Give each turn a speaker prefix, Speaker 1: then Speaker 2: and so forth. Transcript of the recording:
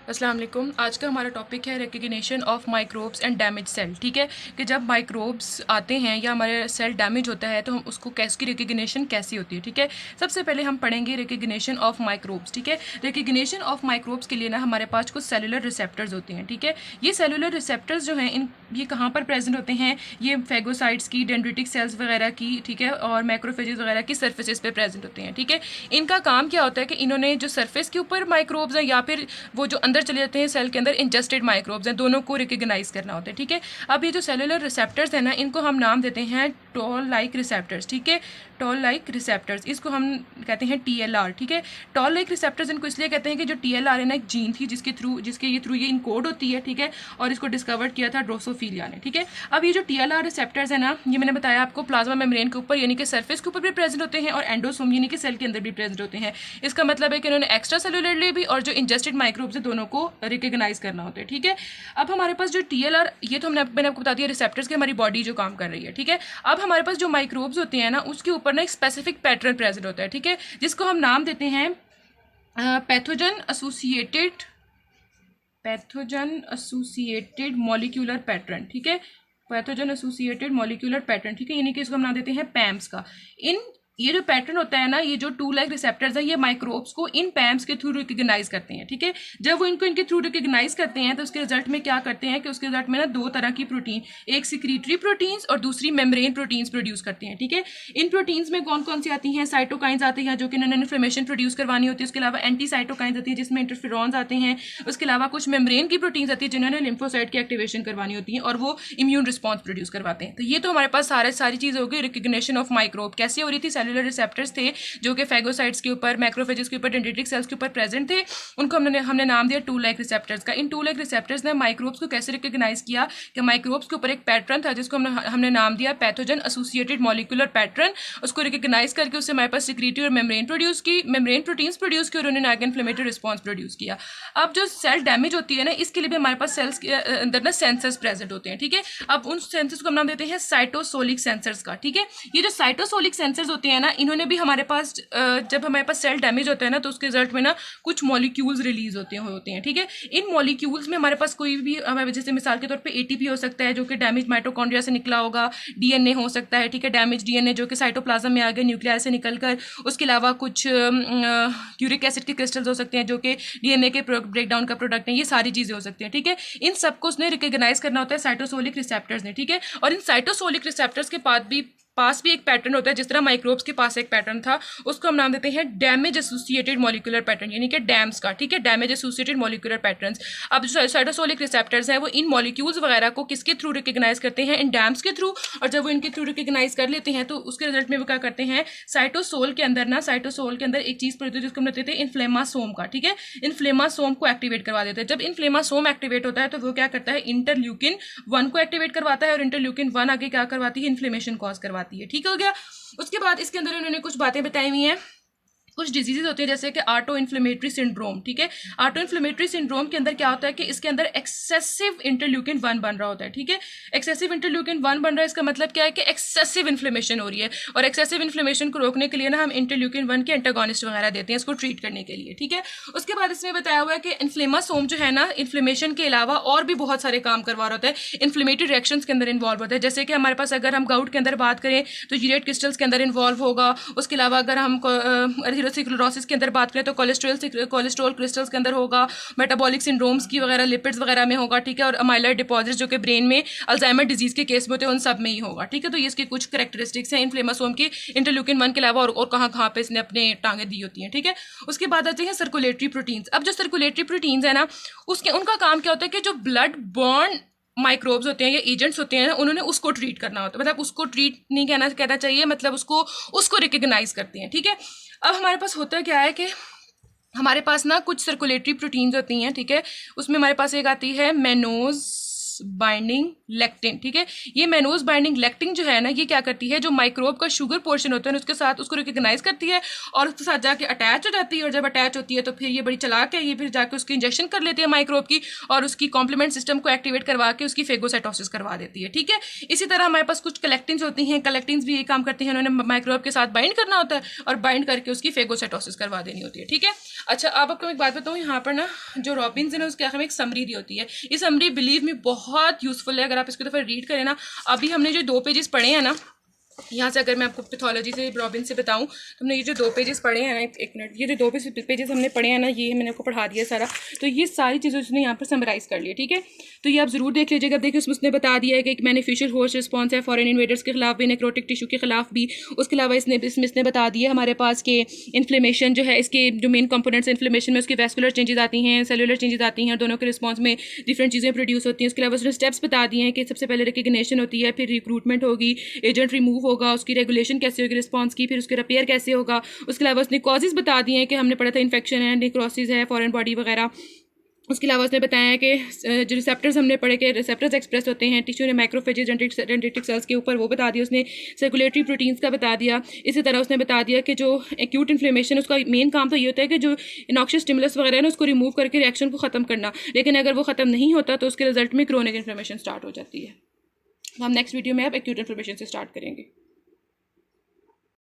Speaker 1: अस्सलाम वालेकुम। आज का हमारा टॉपिक है recognition of microbes and damage cell. ठीक है कि जब माइक्रोब्स आते हैं या हमारे सेल डैमेज होता है तो हम उसको उसकी रिकग्निशन कैसी होती है। ठीक है, सबसे पहले हम पढ़ेंगे रिकग्निशन ऑफ माइक्रोब्स। ठीक है, रिकग्निशन ऑफ माइक्रोब्स के लिए ना हमारे पास कुछ सेलुलर रिसेप्टर्स होते हैं। ठीक है, ये सेलुलर रिसेप्टर्स जो हैं ये कहाँ पर प्रेजेंट होते हैं? ये फेगोसाइट्स की, डेंड्रिटिक सेल्स वगैरह की, ठीक है, और मैक्रोफेजेस वगैरह की सर्फेसेस पे प्रेजेंट होते हैं। ठीक है, इनका काम क्या होता है कि इन्होंने जो सरफेस के ऊपर माइक्रोब्स हैं या फिर वो जो अंदर चले जाते हैं सेल के अंदर इंजस्टेड माइक्रोब्स हैं, दोनों को रिकग्नाइज करना होता है। ठीक है, अब ये जो सेलुलर रिसेप्टर्स हैं ना, इनको हम नाम देते हैं टॉल लाइक रिसेप्टर्स। ठीक है, टॉल लाइक रिसेप्टर्स, इसको हम कहते हैं TLR। ठीक है, टॉल लाइक रिसेप्टर्स इनको इसलिए कहते हैं कि जो TLR है ना, एक जीन थी जिसके थ्रू ये इनकोड होती है। ठीक है, और इसको डिस्कवर किया था ड्रोसोफिलिया ने। ठीक है, अब ये जो TLR रिसेप्टर्स है ना, ये मैंने बताया आपको प्लाज्मा मेम्ब्रेन के ऊपर यानी कि सरफेस के ऊपर भी प्रेजेंट होते हैं और एंडोसोम यानी कि सेल के अंदर भी प्रेजेंट होते हैं। इसका मतलब है कि इन्होंने एक्स्ट्रा सेलुलरली भी और जो इंजेस्टेड माइक्रोब्स है दोनों को रिकग्नाइज करना होता है। ठीक है, अब हमारे पास जो TLR, ये तो मैंने आपको बता दिया रिसेप्टर्स की हमारी बॉडी जो काम कर रही है। ठीक है, अब हमारे पास जो माइक्रोब्स होते हैं ना, उसके ऊपर ना एक स्पेसिफिक पैटर्न प्रेजेंट होता है। ठीक है, जिसको हम नाम देते हैं पैथोजन एसोसिएटेड मॉलिक्यूलर पैटर्न। ठीक है, पैथोजन एसोसिएटेड मॉलिक्यूलर पैटर्न। ठीक है, यानी कि इसको हम नाम देते हैं पैम्स का। ये जो पैटर्न होता है ना, ये जो टू लाइक रिसेप्टर्स हैं, ये माइक्रोब्स को इन पैम्स के थ्रू रिकग्नाइज करते हैं। ठीक है, जब वो इनके थ्रू रिकग्नाइज करते हैं तो उसके रिजल्ट में क्या करते हैं कि उसके रिजल्ट में ना दो तरह की प्रोटीन, एक सिक्रीटरी प्रोटीन्स और दूसरी मेम्ब्रेन प्रोटीन्स प्रोड्यूस करते हैं। ठीक है, इन प्रोटीन्स में कौन कौन सी आती हैं? साइटोकाइंस आती हैं जो कि इन्होंने इन्फ्लेमेशन प्रोड्यूस करवानी होती है। उसके अलावा एंटी साइटोकाइंस आती है जिसमें इंटरफेरॉन्स आते हैं। उसके अलावा कुछ मेम्ब्रेन की प्रोटीन्स आती है जिन्होंने लिम्फोसाइट की एक्टिवेशन करवानी होती है और वो इम्यून रिस्पॉन्स प्रोड्यूस करवाते हैं। तो ये तो हमारे पास सारी चीज़ हो गई रिकग्निशन ऑफ माइक्रोब। कैसे हो रही थी? सेलुलर रिसेप्टर्स थे जो कि फेगोसाइट्स के ऊपर, मैक्रोफेजेस के ऊपर, डेंड्रिटिक सेल्स के ऊपर प्रेजेंट थे, उनको हमने नाम दिया टू लाइक रिसेप्टर्स का। इन टू लाइक रिसेप्टर्स ने माइक्रोब्स को कैसे रिकग्नाइज किया कि माइक्रोब्स के ऊपर एक पैटर्न था जिसको हमने नाम दिया पैथोजन एसोसिएटेड मॉलिक्यूलर पैटर्न। उसको रिकग्नाइज करके उससे हमारे पास सिक्रीटरी और मेम्ब्रेन प्रोटीन्स प्रोड्यूस की और उन्होंने आगे इन्फ्लेमेटरी रिस्पॉन्स प्रोड्यूस किया। अब जो सेल डैमेज होती है ना, इसके लिए भी हमारे पास सेल्स के अंदर ना सेंसर्स प्रेजेंट होते हैं। ठीक है, अब उन सेंसर्स को हम नाम देते हैं साइटोसोलिक सेंसर्स का। ठीक है, ये जो साइटोसोलिक सेंसर्स होते हैं ना, इन्होंने भी हमारे पास जब हमारे पास सेल डैमेज होता है ना, तो उसके रिजल्ट में ना कुछ मॉलिक्यूल्स रिलीज होते हैं। ठीक है, इन मॉलिक्यूल्स में हमारे पास कोई भी हमारे जैसे मिसाल के तौर पे ATP हो सकता है जो कि डैमेज माइटोकॉन्ड्रिया से निकला होगा, DNA हो सकता है। ठीक है, डैमेज DNA जो कि साइटोप्लाज्म में आ गया न्यूक्लियस से निकलकर। उसके अलावा कुछ यूरिक एसिड के क्रिस्टल्स हो सकते हैं जो कि DNA के ब्रेकडाउन का प्रोडक्ट है। ये सारी चीज़ें हो सकती हैं। ठीक है, इन सबको उसने रिकग्नाइज करना होता है साइटोसोलिक रिसेप्टर्स ने। ठीक है, और इन साइटोसोलिक रिसेप्टर्स के पास भी एक पैटर्न होता है, जिस तरह माइक्रोब्स के पास एक पैटर्न था, उसको हम नाम देते हैं डैमेज एसोसिएटेड मॉलिक्यूलर पैटर्न यानी कि डैम्स का। ठीक है, डैमेज एसोसिएटेड मॉलिक्यूलर पैटर्न्स। अब जो साइटोसोलिक रिसेप्टर्स हैं वो इन मॉलिक्यूल्स वगैरह को किसके थ्रू रिकग्नाइज करते हैं? इन डैम्स के थ्रू। और जब वो इनके थ्रू रिकग्नाइज कर लेते हैं तो उसके रिजल्ट में वो क्या करते हैं? साइटोसोल के अंदर एक चीज़ पड़ती है जिसको हम कहते हैं इन्फ्लेमासोम का। ठीक है, इन्फ्लेमासोम को एक्टिवेट करवा देते हैं। जब इन्फ्लेमासोम एक्टिवेट होता है तो वो क्या करता है? इंटरल्यूकिन 1 को एक्टिवेट करवाता है और इंटरल्यूकिन 1 आगे क्या करवाती है? इन्फ्लेमेशन कॉज करवाती है। ठीक हो गया। उसके बाद इसके अंदर उन्होंने कुछ बातें बताई हुई हैं। कुछ डिजीजेज होते हैं जैसे कि ऑटो इन्फ्लेमेटरी सिंड्रोम। ठीक है, ऑटो इन्फ्लेमेटरी सिंड्रोम के अंदर क्या होता है कि इसके अंदर एक्सेसिव इंटरल्यूकिन 1 बन रहा होता है। ठीक है, एक्सेसिव इंटरल्यूकिन 1 बन रहा है, इसका मतलब क्या है कि एक्सेसिव इन्फ्लेमेशन हो रही है और एक्सेसिव इन्फ्लेमेशन को रोकने के लिए ना हम इंटरल्यूकिन 1 के एंटागोनिस्ट वगैरह देते हैं इसको ट्रीट करने के लिए। ठीक है, उसके बाद इसमें बताया हुआ है कि इन्फ्लेमासोम जो है ना, इन्फ्लेमेशन के अलावा और भी बहुत सारे काम करवा रहा होता है, इन्फ्लेमेटरी रिएक्शंस के अंदर इन्वॉल्व होता है। जैसे कि हमारे पास अगर हम गाउट के अंदर बात करें तो यूरेट क्रिस्टल्स के अंदर इन्वॉल्व होगा। उसके अलावा अगर हम एथेरोस्क्लेरोसिस के अंदर बात करें तो कोलेस्ट्रॉल क्रिस्टल्स के अंदर होगा। मेटाबॉलिक सिंड्रोम्स की वगैरह लिपिड्स वगैरह में होगा। ठीक है, और अमाइलॉइड डिपॉजिट्स जो कि ब्रेन में अल्जाइमर डिजीज के केस में होते हैं उन सब में ही होगा। ठीक है, तो ये इसकी कुछ करेक्टरिस्टिक्स हैं इन्फ्लेमासोम की इंटरल्यूकिन 1 के अलावा और कहाँ पे इसने अपने टांगे दी होती हैं। ठीक है, उसके बाद आते हैं सर्कुलेटरी प्रोटीन्स। अब जो सर्कुलेटरी प्रोटीन्स है ना, उनका काम क्या होता है कि जो ब्लड बॉर्न माइक्रोब्स होते हैं या एजेंट्स होते हैं उन्होंने उसको ट्रीट करना होता है। मतलब उसको ट्रीट नहीं कहना चाहिए, मतलब उसको रिकग्नाइज करते हैं। ठीक है, अब हमारे पास होता क्या है कि हमारे पास ना कुछ सर्कुलेटरी प्रोटीन्स होती हैं। ठीक है, उसमें हमारे पास एक आती है बाइंडिंग लेक्टिन, ठीक है। ये मैनोज बाइंडिंग लेक्टिन जो है ना, ये क्या करती है, जो माइक्रोब का शुगर पोर्शन होता है उसके साथ उसको रिकग्नाइज करती है और उसके साथ जाके अटैच हो जाती है, और जब अटैच होती है तो फिर ये बड़ी चालाक है, ये फिर जाके उसकी इंजेक्शन कर लेती है माइक्रोब की और उसकी कॉम्प्लीमेंट सिस्टम को एक्टिवेट करवा के उसकी फेगोसाइटोसिस करवा देती है, ठीक है। इसी तरह हमारे पास कुछ कलेक्टिन्स होती हैं, कलेक्टिन्स भी ये काम करती हैं, उन्होंने माइक्रोब के साथ बाइंड करना होता है और बाइंड करके उसकी फेगोसाइटोसिस करवा देनी होती है, ठीक है। अच्छा, अब आपको एक बात बताऊँ, यहाँ पर ना जो रॉबिन्स है ना उसके आखिर में एक समरी दी होती है। ये समरी बिलीव मी बहुत यूजफुल है, अगर आप इसको दफ़ा रीड करें ना। अभी हमने जो 2 पेजेस पढ़े हैं ना, यहाँ से अगर मैं आपको पैथोलॉजी से रॉबिन से बताऊँ तो हमने ये जो 2 पेजेस पढ़े हैं ना, एक मिनट, ये जो 2 पेजेस हमने पढ़े हैं ना, ये मैंने आपको पढ़ा दिया सारा, तो ये सारी चीज़ें उसने यहाँ पर समराइज़ कर लिया, ठीक है। तो ये आप ज़रूर देख लीजिएगा। देखिए उसमें उसने बता दिया है कि एक बेनिफिशियल होस्ट रिस्पॉन्स है फॉरेन इन्वेडर्स के खिलाफ भी, नेक्रोटिक टिश्यू के खिलाफ भी। उसके अलावा इसमें बता दिया हमारे पास कि इन्फ्लेमेशन जो है, इसके जो मेन कंपोनेंट्स इन्फ्लेमेशन में उसकी वेस्कुलर चेंजेस आती हैं, सेलुलर चेंजेस आती हैं, दोनों के रिस्पॉन्स में डिफरेंट चीज़ें प्रोड्यूस होती हैं। उसके अलावा उसने स्टेप्स बता दिए हैं कि सबसे पहले रिकग्निशन होती है, फिर रिक्रूटमेंट होगी, एजेंट रिमूव होगा, उसकी रेगुलेशन कैसे होगी रिस्पांस की, फिर उसके रिपेयर कैसे होगा। उसके अलावा उसने कॉजेज बता दिए हैं कि हमने पढ़ा था इन्फेक्शन है, निक्रोसिस है, फॉरेन बॉडी वगैरह। उसके अलावा उसने बताया है कि जो रिसेप्टर्स हमने पढ़े के रिसेप्टर्स एक्सप्रेस होते हैं टिश्यू ने माइक्रोफेजेस डेंड्रिटिक सेल्स के ऊपर, वो बता दिया उसने। सर्कुलेटरी प्रोटीन्स का बता दिया। इसी तरह उसने बता दिया कि जो एक्यूट इन्फ्लेमेशन उसका मेन काम तो ये होता है कि जो नॉक्शियस स्टिमुलस वगैरह है ना उसको रिमूव करके रिएक्शन को ख़त्म करना, लेकिन अगर वो ख़त्म नहीं होता तो उसके रिजल्ट में क्रोनिक इन्फ्लेमेशन स्टार्ट हो जाती है। हम नेक्स्ट वीडियो में अब एक्यूट इन्फ्लेमेशन से स्टार्ट करेंगे।